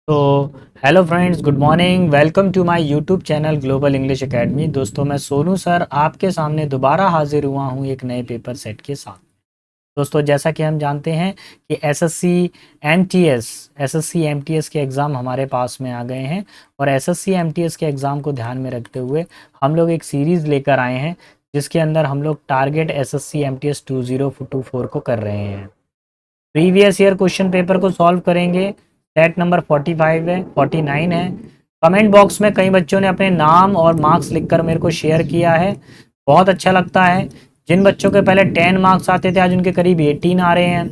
तो hello friends, good morning. Welcome to my YouTube channel global English academy. दोस्तों, मैं Sonu sir आपके सामने दोबारा हाजिर हुआ हूँ एक नए पेपर सेट के साथ। दोस्तों, जैसा कि हम जानते हैं कि एसएससी एमटीएस के एग्ज़ाम हमारे पास में आ गए हैं और एसएससी एमटीएस के एग्ज़ाम को ध्यान में रखते हुए हम लोग एक सीरीज़ लेकर आए हैं जिसके अंदर हम लोग टारगेट एसएससी एमटीएस 2024 को कर रहे हैं। प्रीवियस ईयर क्वेश्चन पेपर को सॉल्व करेंगे। सेट नंबर 45 है, 49 है। कमेंट बॉक्स में कई बच्चों ने अपने नाम और मार्क्स लिखकर मेरे को शेयर किया है, बहुत अच्छा लगता है। जिन बच्चों के पहले 10 मार्क्स आते थे आज उनके करीब 18 आ रहे हैं,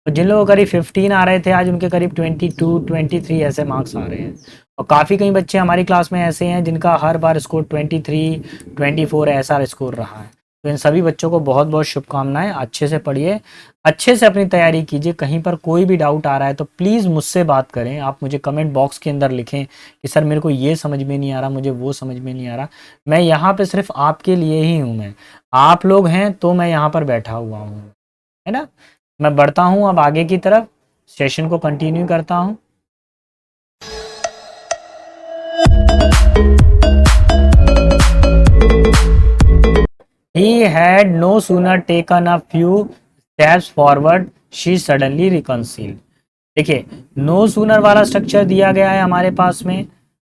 और जिन लोगों को करीब 15 आ रहे थे आज उनके करीब 22 23 ऐसे मार्क्स आ रहे हैं। और काफ़ी कई बच्चे हमारी क्लास में ऐसे हैं जिनका हर बार स्कोर 23 24 ऐसा स्कोर रहा है। तो इन सभी बच्चों को बहुत बहुत शुभकामनाएं। अच्छे से पढ़िए, अच्छे से अपनी तैयारी कीजिए। कहीं पर कोई भी डाउट आ रहा है तो प्लीज़ मुझसे बात करें। आप मुझे कमेंट बॉक्स के अंदर लिखें कि सर मेरे को ये समझ में नहीं आ रहा, मुझे वो समझ में नहीं आ रहा। मैं यहाँ पे सिर्फ आपके लिए ही हूँ। मैं आप लोग हैं तो मैं यहाँ पर बैठा हुआ हूँ, है ना। मैं बढ़ता हूँ अब आगे की तरफ, सेशन को कंटिन्यू करता हूँ। He had no sooner taken a few steps forward, she suddenly reconciled। देखिए, नो सूनर वाला स्ट्रक्चर दिया गया है हमारे पास में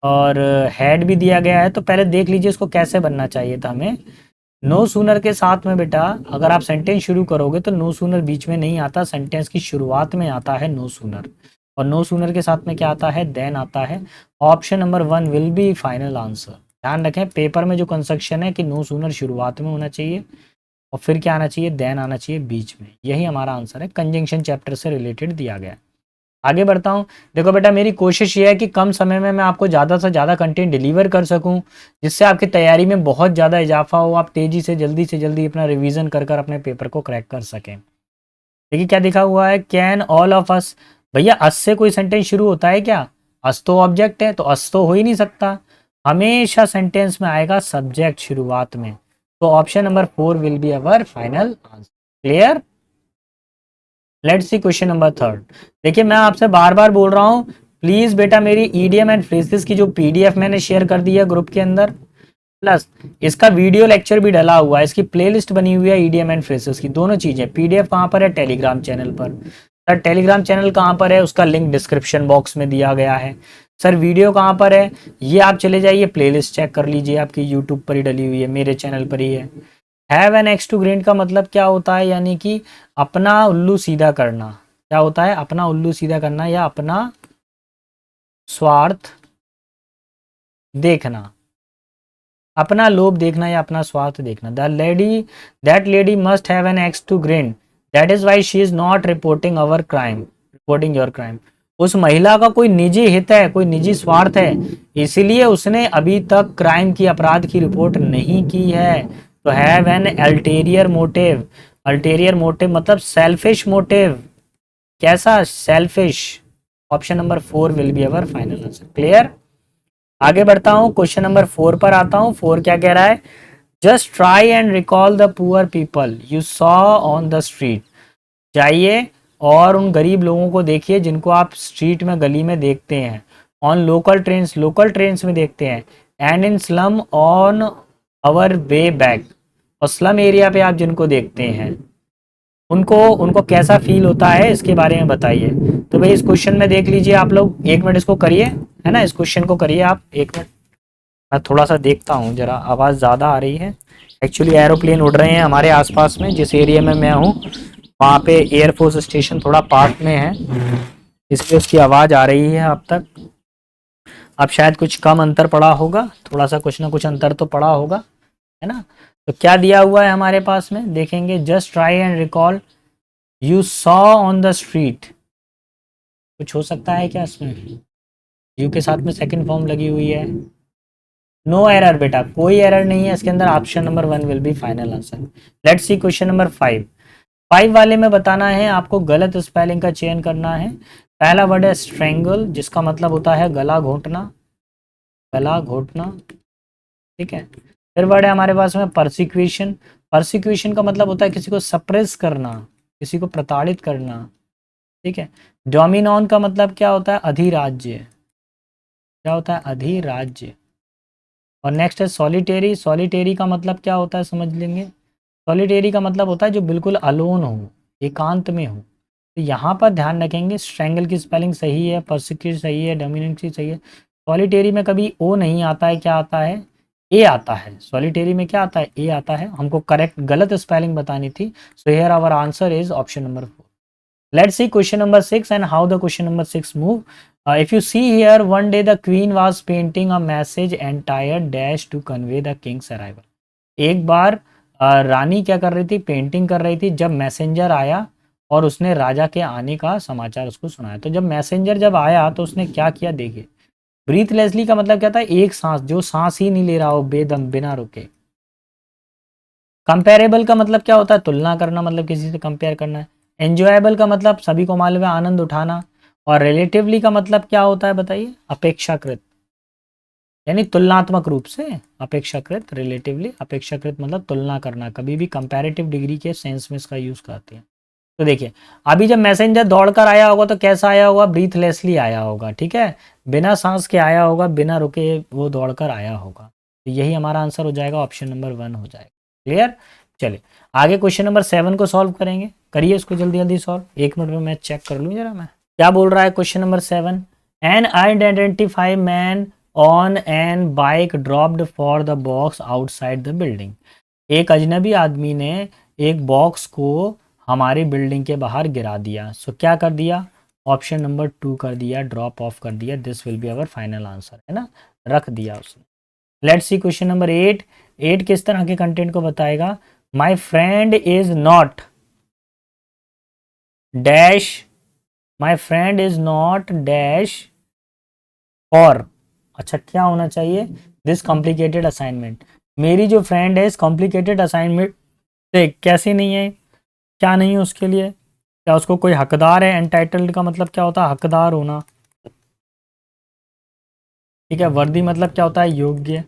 और हैड भी दिया गया है। तो पहले देख लीजिए इसको कैसे बनना चाहिए था हमें। नो सूनर के साथ में बेटा अगर आप सेंटेंस शुरू करोगे तो नो सूनर बीच में नहीं आता, सेंटेंस की शुरुआत में आता है नो सूनर। और नो सूनर के साथ में क्या आता है, देन आता है। Option number 1 will be final answer. ध्यान रखें, पेपर में जो कंस्ट्रक्शन है कि नो सूनर शुरुआत में होना चाहिए और फिर क्या आना चाहिए, देन आना चाहिए बीच में। यही हमारा आंसर है, कंजंक्शन चैप्टर से रिलेटेड दिया गया है। आगे बढ़ता हूँ। देखो बेटा, मेरी कोशिश ये है कि कम समय में मैं आपको ज़्यादा से ज़्यादा कंटेंट डिलीवर कर सकूँ जिससे आपकी तैयारी में बहुत ज़्यादा इजाफा हो, आप तेज़ी से जल्दी अपना रिवीजन कर कर अपने पेपर को क्रैक कर सकें। देखिए क्या लिखा हुआ है, कैन ऑल ऑफ अस। भैया अस से कोई सेंटेंस शुरू होता है क्या? अस तो ऑब्जेक्ट है, तो अस तो हो ही नहीं सकता। हमेशा सेंटेंस में आएगा सब्जेक्ट शुरुआत में। तो option number 4 will be our final answer. Clear? Let's see question number 3। देखिए मैं आपसे बार बार बोल रहा हूँ, प्लीज बेटा मेरी ईडीएम एंड फ्रेजेस की जो पीडीएफ मैंने शेयर कर दी है ग्रुप के अंदर, प्लस इसका वीडियो लेक्चर भी डला हुआ है, इसकी प्लेलिस्ट बनी हुई है ईडीएम एंड फ्रेजेस की, दोनों चीजें। पीडीएफ कहाँ पर है? टेलीग्राम चैनल पर। सर टेलीग्राम चैनल कहाँ पर है? उसका लिंक डिस्क्रिप्शन बॉक्स में दिया गया है। सर वीडियो कहाँ पर है? ये आप चले जाइए, प्लेलिस्ट चेक कर लीजिए, आपकी यूट्यूब पर ही डली हुई है, मेरे चैनल पर ही है। Have an axe to grind का मतलब क्या होता है? यानी कि अपना उल्लू सीधा करना। क्या होता है? अपना उल्लू सीधा करना या अपना स्वार्थ देखना, अपना लोभ देखना या अपना स्वार्थ देखना। That lady must have an axe to grind, that is why she is not reporting our crime, reporting your crime. उस महिला का कोई निजी हित है, कोई निजी स्वार्थ है, इसीलिए उसने अभी तक क्राइम की, अपराध की रिपोर्ट नहीं की है। तो have an ulterior motive. Ulterior motive मतलब सेल्फिश मोटिव। कैसा? Selfish. Option number 4 will be our final answer. Clear? आगे बढ़ता हूं, क्वेश्चन नंबर 4 पर आता हूं। 4 क्या कह रहा है? Just try and recall the poor people you saw on the street. जाइए और उन गरीब लोगों को देखिए जिनको आप स्ट्रीट में, गली में देखते हैं। ऑन लोकल ट्रेन्स में देखते हैं। And in slum on our way back. और स्लम एरिया पे आप जिनको देखते हैं उनको उनको कैसा फील होता है इसके बारे में बताइए। तो भाई इस क्वेश्चन में देख लीजिए आप लोग, एक मिनट इसको करिए, है ना, इस क्वेश्चन को करिए आप एक मिनट। मैं थोड़ा सा देखता हूँ, जरा आवाज़ ज़्यादा आ रही है। एक्चुअली एरोप्लेन उड़ रहे हैं हमारे आसपास में, जिस एरिया में मैं हूँ वहाँ पे एयरफोर्स स्टेशन थोड़ा पास में है, इसलिए उसकी आवाज़ आ रही है अब तक। अब शायद कुछ कम अंतर पड़ा होगा, थोड़ा सा कुछ ना कुछ अंतर तो पड़ा होगा, है ना। तो क्या दिया हुआ है हमारे पास में, देखेंगे। Just try and recall you saw on the street. कुछ हो सकता है क्या इसमें? यू के साथ में सेकंड फॉर्म लगी हुई है। नो एरर बेटा, कोई एरर नहीं है इसके अंदर। Option number 1 will be final answer. Let's see question number 5। 5 वाले में बताना है आपको, गलत स्पेलिंग का चयन करना है। पहला वर्ड है स्ट्रेंगल, जिसका मतलब होता है गला घोटना, गला घोटना, ठीक है। फिर वर्ड है हमारे पास में परसिक्यूशन। परसिक्यूशन का मतलब होता है किसी को सप्रेस करना, किसी को प्रताड़ित करना, ठीक है। डोमिनॉन का मतलब क्या होता है? अधिराज्य, क्या होता है? अधिराज्य। और नेक्स्ट है सॉलिटेरी। सॉलिटेरी का मतलब क्या होता है समझ लेंगे। सॉलिटेरी का मतलब होता है जो बिल्कुल अलोन हो, एकांत में हो। तो यहाँ पर ध्यान रखेंगे स्ट्रैंगल की स्पेलिंग सही है, परसिक्यूट सही है, डोमिनेंट की सही है। सॉलिटेरी में कभी ओ नहीं आता है, क्या आता है? ए आता है। सॉलिटेरी में क्या आता है? ए आता है। हमको करेक्ट गलत स्पेलिंग बतानी थी। So here our answer is option number 4। Let's see question number 6 and how the question number 6 move. If you see here, one day the queen was painting a message and tired dash to convey the king's arrival. एक बार रानी क्या कर रही थी? Painting कर रही थी जब messenger आया और उसने राजा के आने का समाचार उसको सुनाया। तो जब मैसेंजर जब आया तो उसने क्या किया देखिए। ब्रीथलेसली का मतलब क्या था? एक सांस, जो सांस ही नहीं ले रहा हो बेदम बिना रुके। कंपेरेबल का मतलब क्या होता है? तुलना करना, मतलब किसी से कंपेयर करना है। एंजॉयबल का मतलब सभी को मालूम है आनंद उठाना। और रिलेटिवली का मतलब क्या होता है बताइए? अपेक्षाकृत, यानी तुलनात्मक रूप से। अपेक्षाकृत, रिलेटिवली अपेक्षाकृत मतलब तुलना करना। कभी भी कंपैरेटिव डिग्री के सेंस में इसका यूज करते हैं। तो देखिए अभी जब मैसेंजर दौड़कर आया होगा तो कैसा आया होगा? ब्रीथलेसली आया होगा, ठीक है, बिना सांस के आया होगा, बिना रुके वो दौड़कर आया होगा। तो यही हमारा आंसर हो जाएगा, ऑप्शन नंबर 1 हो जाएगा। क्लियर? चलिए आगे क्वेश्चन नंबर 7 को सॉल्व करेंगे। करिए इसको जल्दी जल्दी सॉल्व। 1 मिनट में मैं चेक कर लूँ जरा मैं क्या बोल रहा है। Question number 7, an unidentified man on an bike dropped for the box outside the building. एक अजनबी आदमी ने एक बॉक्स को हमारी बिल्डिंग के बाहर गिरा दिया। सो क्या कर दिया? ऑप्शन नंबर 2 कर दिया, ड्रॉप ऑफ कर दिया। This will be our final answer, है ना, रख दिया उसने। Let's see question number 8। 8 किस तरह के कंटेंट को बताएगा? My friend is not dash, my friend is not dash और, अच्छा क्या होना चाहिए? This complicated assignment. मेरी जो फ्रेंड है इस कॉम्प्लिकेटेड असाइनमेंट से कैसी नहीं है, क्या नहीं है उसके लिए? क्या उसको कोई हकदार है? एंटाइटल्ड का मतलब क्या होता है? हकदार होना, ठीक है। वर्दी मतलब क्या होता है? योग्य।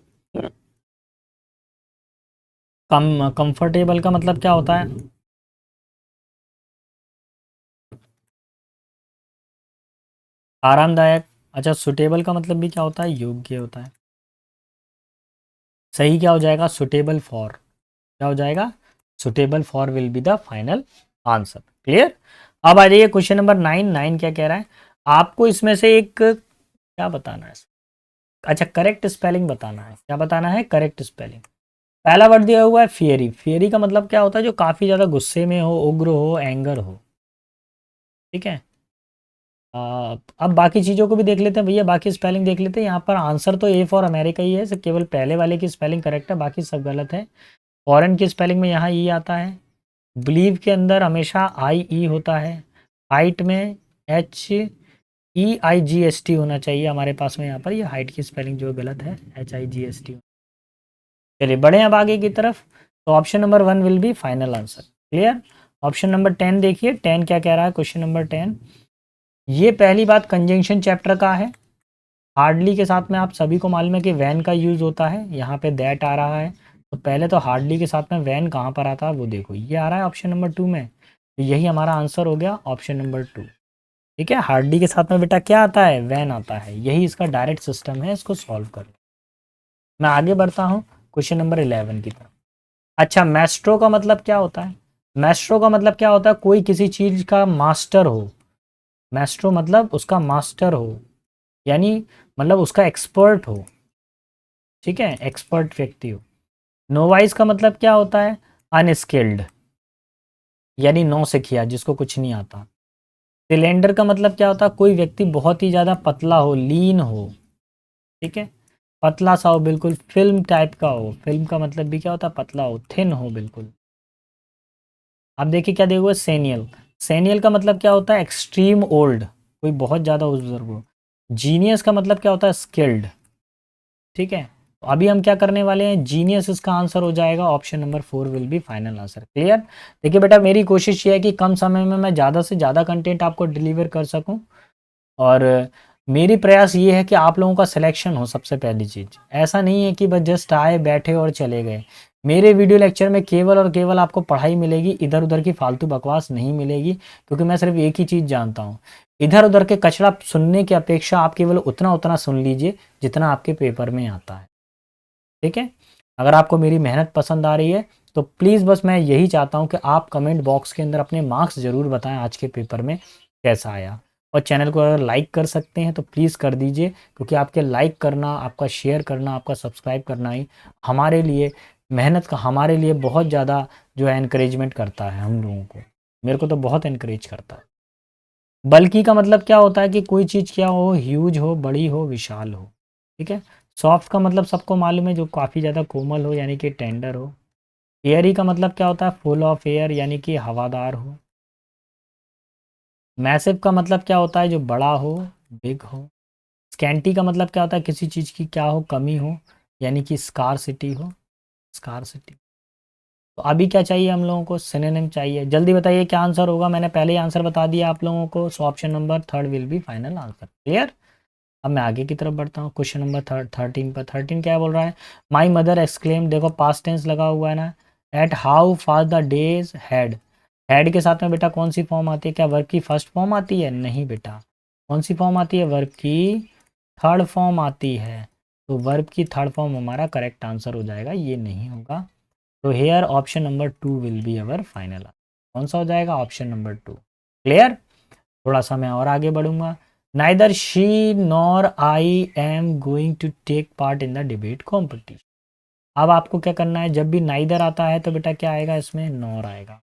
कंफर्टेबल का मतलब क्या होता है? आरामदायक। अच्छा सुटेबल का मतलब भी क्या होता है? योग्य होता है। सही क्या हो जाएगा? Suitable for. क्या हो जाएगा? Suitable for will be the final answer. Clear? अब आ जाइए क्वेश्चन नंबर 9। 9 क्या कह रहा है? आपको इसमें से एक क्या बताना है? अच्छा करेक्ट स्पेलिंग बताना है। क्या बताना है? Correct spelling. पहला वर्ड दिया हुआ है फियरी। फियरी का मतलब क्या होता है? जो काफ़ी ज़्यादा गुस्से में हो, उग्र हो, एंगर हो, ठीक है। अब बाकी चीज़ों को भी देख लेते हैं भैया, बाकी स्पेलिंग देख लेते हैं। यहाँ पर आंसर तो ए फॉर अमेरिका ही है, सिर्फ केवल पहले वाले की स्पेलिंग करेक्ट है, बाकी सब गलत है। फॉरेन की स्पेलिंग में यहाँ ई आता है। बिलीव के अंदर हमेशा आई ई होता है। हाइट में HEIGST होना चाहिए हमारे पास में। यहाँ पर ये हाइट की स्पेलिंग जो गलत है, HIGST। चलिए बढ़े अब आगे की तरफ। तो option number 1 will be final answer. Clear? Option number 10 देखिए। 10 क्या कह रहा है? क्वेश्चन नंबर 10, ये पहली बात कंजंक्शन चैप्टर का है। हार्डली के साथ में आप सभी को मालूम है कि वैन का यूज़ होता है। यहाँ पे दैट आ रहा है, तो पहले तो हार्डली के साथ में वैन कहाँ पर आता है वो देखो, ये आ रहा है ऑप्शन नंबर 2 में। तो यही हमारा आंसर हो गया, ऑप्शन नंबर 2। ठीक है, हार्डली के साथ में बेटा क्या आता है? वैन आता है। यही इसका डायरेक्ट सिस्टम है, इसको सॉल्व कर। मैं आगे बढ़ता हूँ क्वेश्चन नंबर 11 की तरफ। अच्छा मैस्ट्रो का मतलब क्या होता है? मैस्ट्रो का मतलब क्या होता है? कोई किसी चीज का मास्टर हो। मैस्ट्रो मतलब उसका मास्टर हो, यानी मतलब उसका एक्सपर्ट हो, ठीक है, एक्सपर्ट व्यक्ति हो। नोवाइस का मतलब क्या होता है? अनस्किल्ड, यानी नौ से किया, जिसको कुछ नहीं आता। सिलेंडर का मतलब क्या होता है? कोई व्यक्ति बहुत ही ज़्यादा पतला हो, लीन हो, ठीक है, पतला सा हो, बिल्कुल फिल्म टाइप का हो। फिल्म का मतलब भी क्या होता है? पतला हो, थिन हो बिल्कुल। अब देखिए क्या देखो, सेनियल। सेनियल का मतलब क्या होता है? एक्सट्रीम ओल्ड, कोई बहुत ज़्यादा बुजुर्ग हो। जीनियस का मतलब क्या होता है? स्किल्ड, ठीक है। तो अभी हम क्या करने वाले हैं? जीनियस इसका आंसर हो जाएगा, option number 4 will be final answer. Clear? देखिए बेटा मेरी कोशिश ये है कि कम समय में मैं ज़्यादा से ज़्यादा कंटेंट आपको डिलीवर कर सकूं, और मेरी प्रयास ये है कि आप लोगों का सिलेक्शन हो। सबसे पहली चीज़ ऐसा नहीं है कि बस जस्ट आए बैठे और चले गए। मेरे वीडियो लेक्चर में केवल और केवल आपको पढ़ाई मिलेगी, इधर उधर की फालतू बकवास नहीं मिलेगी, क्योंकि मैं सिर्फ एक ही चीज़ जानता हूँ। इधर उधर के कचरा सुनने की अपेक्षा आप केवल उतना उतना सुन लीजिए जितना आपके पेपर में आता है, ठीक है। अगर आपको मेरी मेहनत पसंद आ रही है तो प्लीज़ बस मैं यही चाहता हूँ कि आप कमेंट बॉक्स के अंदर अपने मार्क्स ज़रूर बताएं आज के पेपर में कैसा आया। और चैनल को अगर लाइक कर सकते हैं तो प्लीज़ कर दीजिए, क्योंकि आपके लाइक करना, आपका शेयर करना, आपका सब्सक्राइब करना ही हमारे लिए मेहनत का, हमारे लिए बहुत ज़्यादा जो है इनक्रेजमेंट करता है हम लोगों को। मेरे को तो बहुत इनक्रेज करता है। बल्कि का मतलब क्या होता है कि कोई चीज़ क्या हो, ह्यूज हो, बड़ी हो, विशाल हो, ठीक है। सॉफ्ट का मतलब सबको मालूम है, जो काफ़ी ज़्यादा कोमल हो यानी कि टेंडर हो। एयरी का मतलब क्या होता है, फुल ऑफ एयर यानी कि हवादार हो। मैसिव का मतलब क्या होता है, जो बड़ा हो, बिग हो। स्कैंटी का मतलब क्या होता है, किसी चीज़ की क्या हो, कमी हो, यानी कि स्कारसिटी हो, स्कारसिटी। तो अभी क्या चाहिए हम लोगों को, सिनोनिम चाहिए। जल्दी बताइए क्या आंसर होगा, मैंने पहले ही आंसर बता दिया आप लोगों को। So option number third will be final answer. Clear. अब मैं आगे की तरफ बढ़ता हूँ। क्वेश्चन नंबर 13 पर 13 क्या बोल रहा है, माई मदर एक्सक्लेम, देखो पास्ट टेंस लगा हुआ है ना, at how fast the days had. Had के साथ में बेटा कौन सी फॉर्म आती है, क्या वर्ब की फर्स्ट फॉर्म आती है, नहीं बेटा। कौन सी फॉर्म आती है, वर्ब की थर्ड फॉर्म आती है। तो वर्ब की थर्ड फॉर्म हमारा करेक्ट आंसर हो जाएगा, ये नहीं होगा। तो hair option number 2 will be our final. कौन सा हो जाएगा, ऑप्शन नंबर 2। क्लियर। थोड़ा सा मैं और आगे बढ़ूंगा। Neither she nor I am going to take part in the debate competition. अब आपको क्या करना है, जब भी नाइदर आता है तो बेटा क्या आएगा, इसमें नॉर आएगा।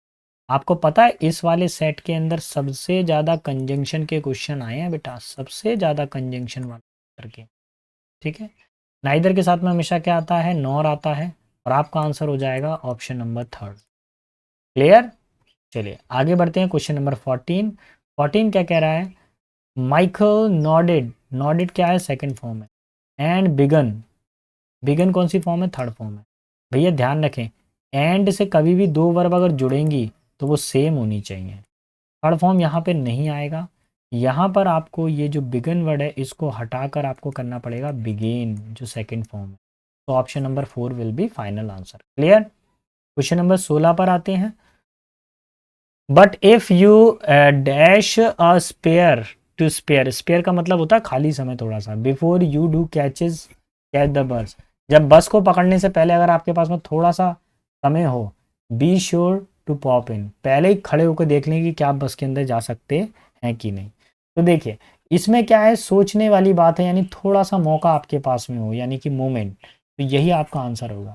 आपको पता है इस वाले सेट के अंदर सबसे ज़्यादा कंजंक्शन के क्वेश्चन आए हैं बेटा, सबसे ज़्यादा कंजंक्शन वाले करके, ठीक है। नाइदर के साथ में हमेशा क्या आता है, नॉर आता है। और आपका आंसर हो जाएगा ऑप्शन नंबर थर्ड। क्लियर। चलिए आगे बढ़ते हैं। Question number 14। 14 क्या कह रहा है, माइकल नॉडेड। नॉडेड क्या है, सेकंड फॉर्म है। एंड बिगन, बिगन कौन सी फॉर्म है, थर्ड फॉर्म है। भैया ध्यान रखें, एंड से कभी भी दो वर्ब अगर जुड़ेंगी तो वो सेम होनी चाहिए। थर्ड फॉर्म यहाँ पे नहीं आएगा। यहाँ पर आपको ये जो बिगन वर्ड है इसको हटाकर आपको करना पड़ेगा बिगेन, जो सेकंड फॉर्म है। तो option number 4 will be final answer. Clear. Question number 16 पर आते हैं। But if you dash a spare to spare, spare का मतलब होता है खाली समय थोड़ा सा, before you do catch the bus. जब बस को पकड़ने से पहले अगर आपके पास में थोड़ा सा समय हो, बी श्योर टू पॉप इन, पहले ही खड़े होकर देख लें कि क्या आप बस के अंदर जा सकते हैं कि नहीं। तो देखिए इसमें क्या है, सोचने वाली बात है, यानी थोड़ा सा मौका आपके पास में हो, यानी कि मोमेंट। तो यही आपका आंसर होगा।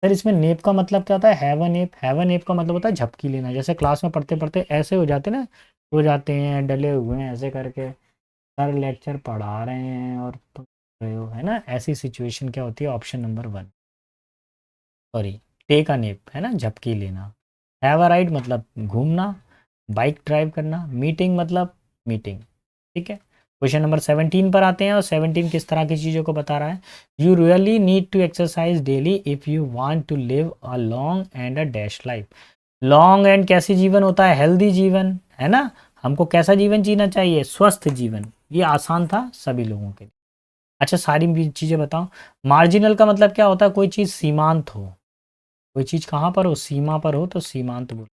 सर इसमें नेप का मतलब क्या होता है, have a nap. Have a nap का मतलब होता है झपकी लेना। जैसे क्लास में पढ़ते पढ़ते ऐसे हो जाते ना, हो जाते हैं डले हुए हैं ऐसे करके, सर लेक्चर पढ़ा रहे हैं और तुम रहे हो, है ना, ऐसी सिचुएशन क्या होती है, option number 1। Sorry, take a nap है ना, झपकी लेना। हैव अ राइड मतलब घूमना, बाइक ड्राइव करना, मीटिंग मतलब मीटिंग, ठीक है। क्वेश्चन नंबर 17 पर आते हैं, और 17 किस तरह की चीज़ों को बता रहा है, you really need to exercise daily if you want to live a long and a dash life. Long and कैसी जीवन होता है, हेल्दी जीवन, है ना। हमको कैसा जीवन जीना चाहिए, स्वस्थ जीवन। ये आसान था सभी लोगों के लिए। अच्छा सारी चीज़ें बताओ। मार्जिनल का मतलब क्या होता है, कोई चीज़ सीमांत हो, कोई चीज़ कहाँ पर हो, सीमा पर हो तो सीमांत बोल।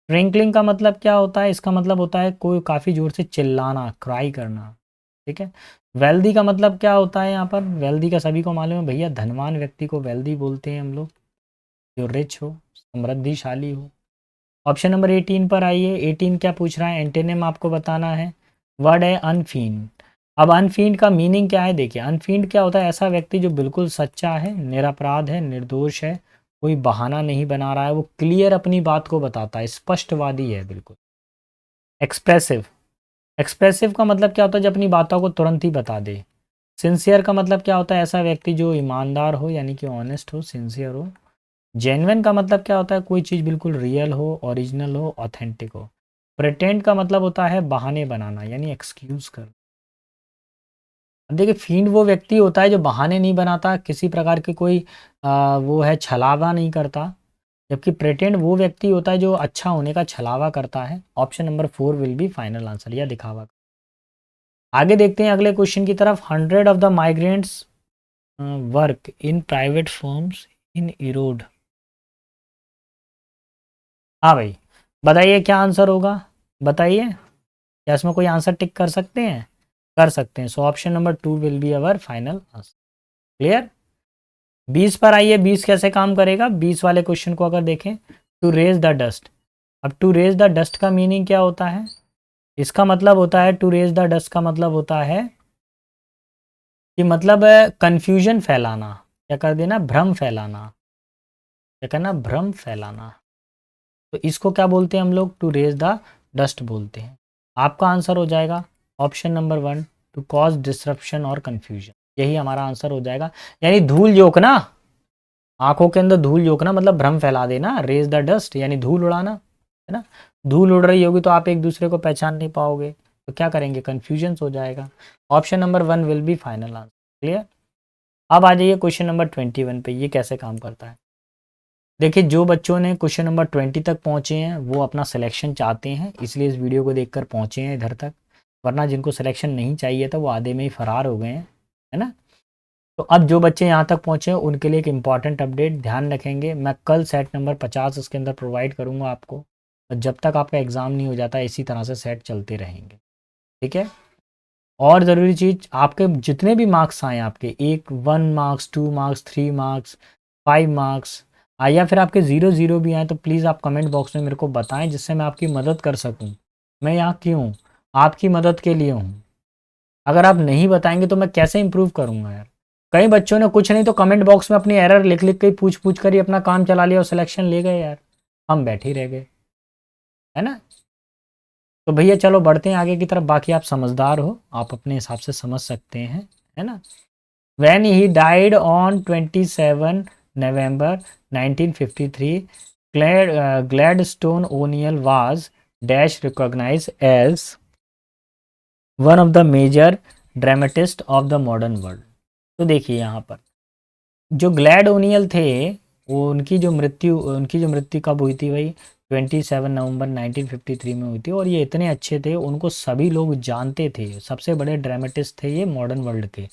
ट्विंकलिंग का मतलब क्या होता है, इसका मतलब होता है कोई काफ़ी ज़ोर से चिल्लाना, क्राई करना, ठीक है। वेल्दी का मतलब क्या होता है, यहाँ पर वेल्दी का सभी को मालूम है भैया, धनवान व्यक्ति को वेल्दी बोलते हैं हम लोग, जो रिच हो, समृद्धिशाली हो। ऑप्शन नंबर 18 पर आइए। 18 क्या पूछ रहा है, एंटेनिम आपको बताना है। वर्ड है अनफीन। अब अनफीन्ड का मीनिंग क्या है, देखिए अनफीन्ड क्या होता है, ऐसा व्यक्ति जो बिल्कुल सच्चा है, निरपराध है, निर्दोष है, कोई बहाना नहीं बना रहा है, वो क्लियर अपनी बात को बताता है, स्पष्टवादी है बिल्कुल। एक्सप्रेसिव, एक्सप्रेसिव का मतलब क्या होता है, जो अपनी बातों को तुरंत ही बता दे। सिंसियर का मतलब क्या होता है, ऐसा व्यक्ति जो ईमानदार हो, यानी कि ऑनेस्ट हो, सिंसियर हो। जेन्युइन का मतलब क्या होता है, कोई चीज़ बिल्कुल रियल हो, ओरिजिनल हो, ऑथेंटिक हो। प्रिटेंड का मतलब होता है बहाने बनाना, यानी एक्सक्यूज कर। अब देखिए फील्ड वो व्यक्ति होता है जो बहाने नहीं बनाता, किसी प्रकार के कोई वो है छलावा नहीं करता। जबकि प्रेटेंड वो व्यक्ति होता है जो अच्छा होने का छलावा करता है। Option number 4 will be final answer, या दिखावा। आगे देखते हैं अगले क्वेश्चन की तरफ। 100 of the migrants work in private firms इन इरोड। हाँ भाई, बताइए क्या आंसर होगा, बताइए क्या इसमें कोई आंसर टिक कर सकते हैं? कर सकते हैं। So option number 2 will be our final answer. Clear? 20 पर आइए, 20 कैसे काम करेगा? 20 वाले क्वेश्चन को अगर देखें, टू रेज द डस्ट। अब टू रेज द डस्ट का मीनिंग क्या होता है? इसका मतलब होता है, टू रेज द डस्ट का मतलब होता है कि मतलब कंफ्यूजन फैलाना, क्या कर देना? भ्रम फैलाना। क्या करना? भ्रम फैलाना। तो इसको क्या बोलते हैं हम लोग? टू रेज द डस्ट बोलते हैं। आपका आंसर हो जाएगा option number 1, to cause disruption और कंफ्यूजन। यही हमारा आंसर हो जाएगा। यानी धूल झोंकना, आंखों के अंदर धूल झोंकना मतलब भ्रम फैला देना। रेज द डस्ट यानी धूल उड़ाना, है ना? धूल उड़ रही होगी तो आप एक दूसरे को पहचान नहीं पाओगे, तो क्या करेंगे? कंफ्यूजन हो जाएगा। Option number 1 will be final answer. Clear? अब आ जाइए क्वेश्चन नंबर 21 पे। ये कैसे काम करता है? देखिए, जो बच्चों ने क्वेश्चन नंबर 20 तक पहुंचे हैं वो अपना सिलेक्शन चाहते हैं, इसलिए इस वीडियो को देखकर पहुंचे हैं इधर तक। वरना जिनको सिलेक्शन नहीं चाहिए था वो आधे में ही फरार हो गए हैं, है ना? तो अब जो बच्चे यहाँ तक पहुँचे हैं उनके लिए एक इम्पॉर्टेंट अपडेट ध्यान रखेंगे। मैं कल सेट नंबर 50 इसके अंदर प्रोवाइड करूँगा आपको, और जब तक आपका एग्ज़ाम नहीं हो जाता इसी तरह से सेट चलते रहेंगे, ठीक है? और ज़रूरी चीज़, आपके जितने भी मार्क्स आए आपके, 1 मार्क्स, 2 मार्क्स, 3 मार्क्स, 5 मार्क्स या फिर आपके 0 भी आए, तो प्लीज़ आप कमेंट बॉक्स में मेरे को बताएं, जिससे मैं आपकी मदद कर सकूं। मैं यहाँ क्यों हूँ? आपकी मदद के लिए हूँ। अगर आप नहीं बताएंगे तो मैं कैसे इंप्रूव करूँगा यार? कई बच्चों ने कुछ नहीं तो कमेंट बॉक्स में अपनी एरर लिख लिख के पूछ पूछ कर ही अपना काम चला लिया और सिलेक्शन ले गए यार। हम बैठे ही रह गए, है ना? तो भैया चलो बढ़ते हैं आगे की तरफ। बाकी आप समझदार हो, आप अपने हिसाब से समझ सकते हैं, है ना? When he died on 27 November 1953, Gladstone O'Neill was dash recognized as one of the major dramatists of the modern world। तो देखिए यहाँ पर जो ग्लैड ओनियल थे, वो उनकी जो मृत्यु कब हुई थी भाई? 27 नवंबर 1953 में हुई थी। और ये इतने अच्छे थे, उनको सभी लोग जानते थे, सबसे बड़े ड्रामेटिस्ट थे ये मॉडर्न वर्ल्ड के।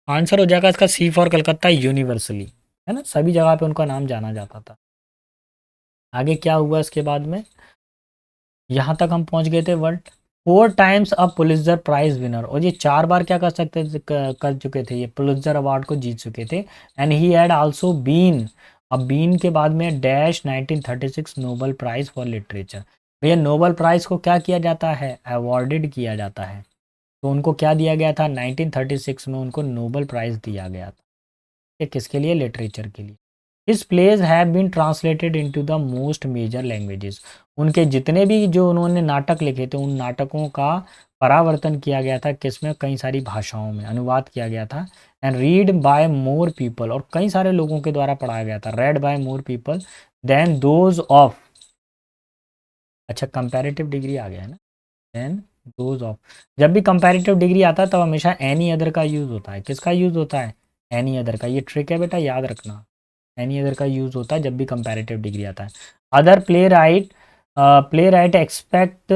आंसर हो जाएगा इसका सी फॉर कलकत्ता, यूनिवर्सली, है ना? सभी जगह पे उनका नाम जाना जाता था। आगे क्या हुआ इसके बाद में? यहाँ तक हम पहुँच गए थे। World 4 times a Pulitzer prize winner, और ये 4 बार क्या कर चुके थे? ये पुलित्जर अवार्ड को जीत चुके थे। And he had also been, अब बीन के बाद में dash 1936 Nobel prize for literature. भैया नोबल प्राइज को क्या किया जाता है? अवॉर्डेड किया जाता है। तो उनको क्या दिया गया था? 1936 में उनको नोबल प्राइज दिया गया था। ये किसके लिए? लिटरेचर के लिए। His plays have been translated into the most major languages. उनके जितने भी जो उन्होंने नाटक लिखे थे, उन नाटकों का परावर्तन किया गया था किसमें? कई सारी भाषाओं में अनुवाद किया गया था। And read by more people, और कई सारे लोगों के द्वारा पढ़ाया गया था। Read by more people than those of, अच्छा कंपैरेटिव डिग्री आ गया है ना? देन दोज ऑफ, जब भी कंपैरेटिव डिग्री आता है तब हमेशा एनी अदर का यूज़ होता है। किसका यूज़ होता है? एनी अदर का। ये ट्रिक है बेटा, याद रखना। एनी अदर का यूज़ होता है जब भी कंपैरेटिव डिग्री आता है। Other playwright except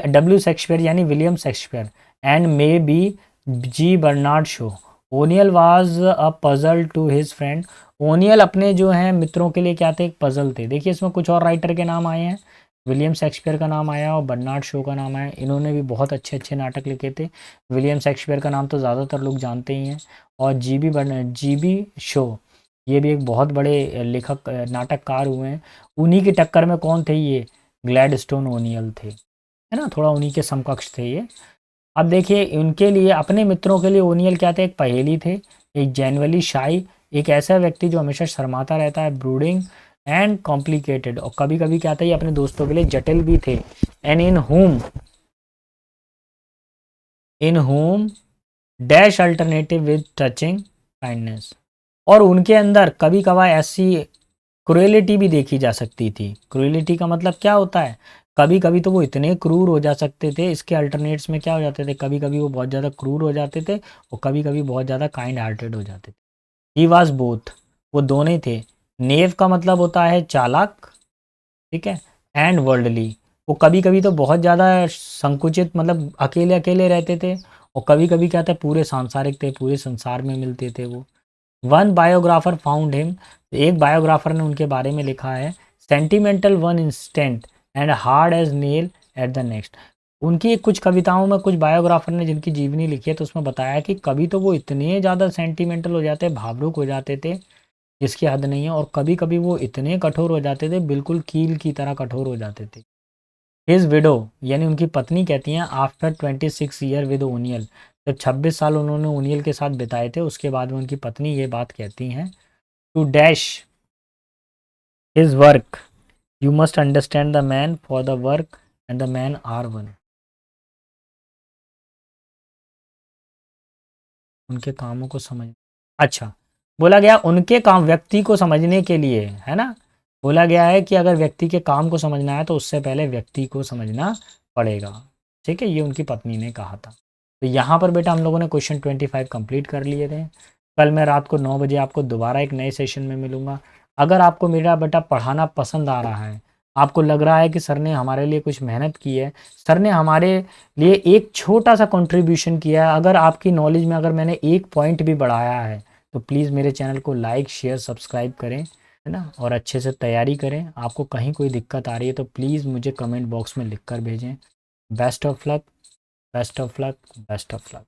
W Shakespeare यानी William Shakespeare and maybe G Bernard Shaw. O'Neill was a puzzle to his friend. O'Neill अपने जो हैं मित्रों के लिए क्या थे? एक पजल थे। देखिए इसमें कुछ और राइटर के नाम आए हैं। विलियम शेक्सपियर का नाम आया और बर्नार्ड शो का नाम आया। इन्होंने भी बहुत अच्छे अच्छे नाटक लिखे थे। विलियम शेक्सपियर का नाम तो ज़्यादातर लोग जानते ही हैं। और जीबी शो, ये भी एक बहुत बड़े लेखक नाटककार हुए हैं। उन्हीं की टक्कर में कौन थे? ये ग्लैडस्टोन ओनियल थे, है ना? थोड़ा उन्हीं के समकक्ष थे ये। अब देखिए उनके लिए, अपने मित्रों के लिए ओनियल क्या थे? एक पहेली थे, एक जेनरली शाई, एक ऐसा व्यक्ति जो हमेशा शर्माता रहता है, ब्रूडिंग एंड कॉम्प्लिकेटेड, और कभी कभी क्या था ये अपने दोस्तों के लिए जटिल भी थे। And in home dash alternative with touching kindness. और उनके अंदर कभी कभार ऐसी क्रूएलिटी भी देखी जा सकती थी। क्रूएलिटी का मतलब क्या होता है? कभी कभी तो वो इतने क्रूर हो जा सकते थे। इसके अल्टरनेट्स में क्या हो जाते थे? कभी कभी वो बहुत ज़्यादा क्रूर हो जाते थे और कभी कभी बहुत ज़्यादा काइंड हार्टेड हो जाते थे। ही वॉज बोथ, वो दोनों ही थे। नेव का मतलब होता है चालाक, ठीक है? एंड वर्ल्डली, वो कभी कभी तो बहुत ज़्यादा संकुचित, मतलब अकेले अकेले रहते थे, और कभी कभी क्या था? पूरे सांसारिक थे, पूरे संसार में मिलते थे वो। वन बायोग्राफर फाउंड हिम, एक बायोग्राफर ने उनके बारे में लिखा है, sentimental one instant and hard as nail at the next. उनकी कुछ कविताओं में, कुछ बायोग्राफर ने जिनकी जीवनी लिखी है तो उसमें बताया कि कभी तो वो इतने ज़्यादा सेंटिमेंटल हो जाते, भावुक हो जाते थे जिसकी हद नहीं है, और कभी कभी वो इतने कठोर हो जाते थे, बिल्कुल कील की तरह कठोर हो जाते थे। हिज विडो यानी उनकी पत्नी कहती हैं, आफ्टर 26 ईयर विद ओनियल, जब 26 साल उन्होंने ओनियल के साथ बिताए थे उसके बाद में उनकी पत्नी ये बात कहती हैं, to dash his work you must understand the man for the work and the man are one. उनके कामों को समझ, अच्छा, बोला गया उनके काम, व्यक्ति को समझने के लिए, है ना, बोला गया है कि अगर व्यक्ति के काम को समझना है तो उससे पहले व्यक्ति को समझना पड़ेगा। ठीक है, ये उनकी पत्नी ने कहा था। तो यहाँ पर बेटा हम लोगों ने क्वेश्चन 25 कंप्लीट कर लिए थे। कल मैं रात को 9 बजे आपको दोबारा एक नए सेशन में मिलूंगा। अगर आपको मेरा बेटा पढ़ाना पसंद आ रहा है, आपको लग रहा है कि सर ने हमारे लिए कुछ मेहनत की है, सर ने हमारे लिए एक छोटा सा कंट्रीब्यूशन किया है, अगर आपकी नॉलेज में अगर मैंने एक पॉइंट भी बढ़ाया है, तो प्लीज़ मेरे चैनल को लाइक शेयर सब्सक्राइब करें, है ना, और अच्छे से तैयारी करें। आपको कहीं कोई दिक्कत आ रही है तो प्लीज़ मुझे कमेंट बॉक्स में लिख कर भेजें। Best of luck, best of luck, best of luck.